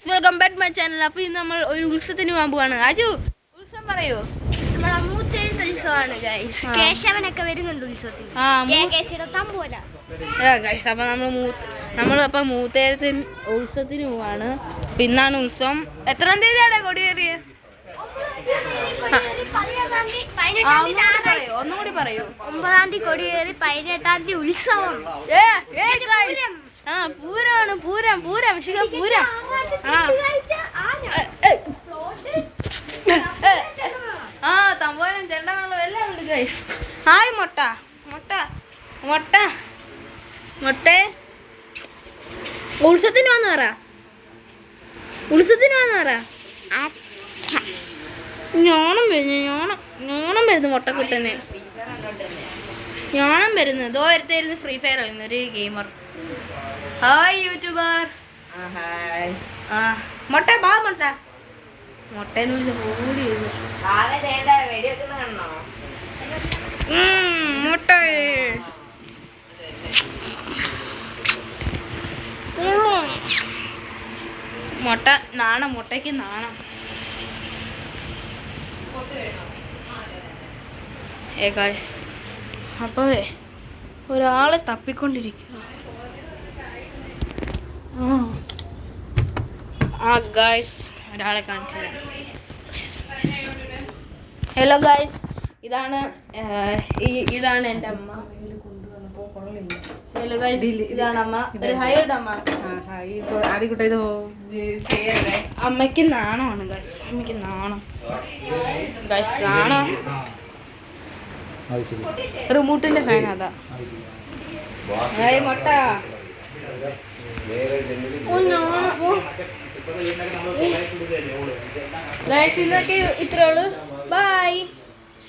Welcome back my channel. അപ്പോൾ ഇന്ന് നമ്മൾ ഒരു ഉത്സവത്തിന് പോകാൻ പോവാണ്. അജു, ഉത്സവം പറയോ? നമ്മളെ മൂത്തേഴത്ത് ഉത്സവമാണ് ഗൈസ്. കേശവനൊക്കെ വരുന്നുണ്ട് ഉത്സവത്തിന്. ഗൈസ്, അപ്പോൾ നമ്മളപ്പോൾ മൂത്തേഴത്ത് ഉത്സവത്തിന് പോവാണ്. പിന്നാണ് ഉത്സവം. എത്രാം തീയതിയാണ് കൊടിയേറിയ? ഒന്നും കൂടി പറയൂ. 9-ാം തീയതി കൊടിയേറി, 18-ാം തീയതി ഉത്സവം. പൂരാണ്. പൂരം പൂരം പൂരം. തമ്പോലം ചെണ്ടകളും എല്ലാം ഉണ്ട് ഗൈസ്. ഹായ് മൊട്ട മൊട്ട മൊട്ട മൊട്ടെ. ഉത്സവത്തിന് വന്ന് പറ. ഉത്സവത്തിന് വന്ന് പറ. ഞാണം വരുന്നു മൊട്ട കിട്ടുന്നേ. ഞാണം വരുന്നത് ദോ വരുത്തായിരുന്നു. ഫ്രീ ഫയർ കളിക്കുന്ന ഒരു ഗെയിമർ. Hi YouTuber. മൊട്ട ബാ മൊട്ട മൊട്ടേന്ന് ഓടി മുട്ട. മുട്ട നാണം. മുട്ടയ്ക്ക് നാണം. ഗായ്സ്, അപ്പോൾ ഒരാളെ തപ്പിക്കൊണ്ടിരിക്കുക. ഗായ്സ്, ഒരാളെ കാണിച്ചു തരാം. ഹലോ ഗായ്സ്, ഇതാണ് എൻ്റെ അമ്മ. ഹലോ ഗായ്സ്, ഇതാണ് അമ്മ. ഒരു ഹൈഡ് അമ്മ. അമ്മയ്ക്ക് നാണമാണ് ഗായ്സ്. അമ്മയ്ക്ക് നാണം ഗായ്സ്. നാണം. റിമോട്ടിന്റെ ഫാൻ അതാ. ഹായ് മൊട്ട. ഗായ്സ്, ഇന്നൊക്കെ ഇത്രേ ഉള്ളൂ. ബൈ.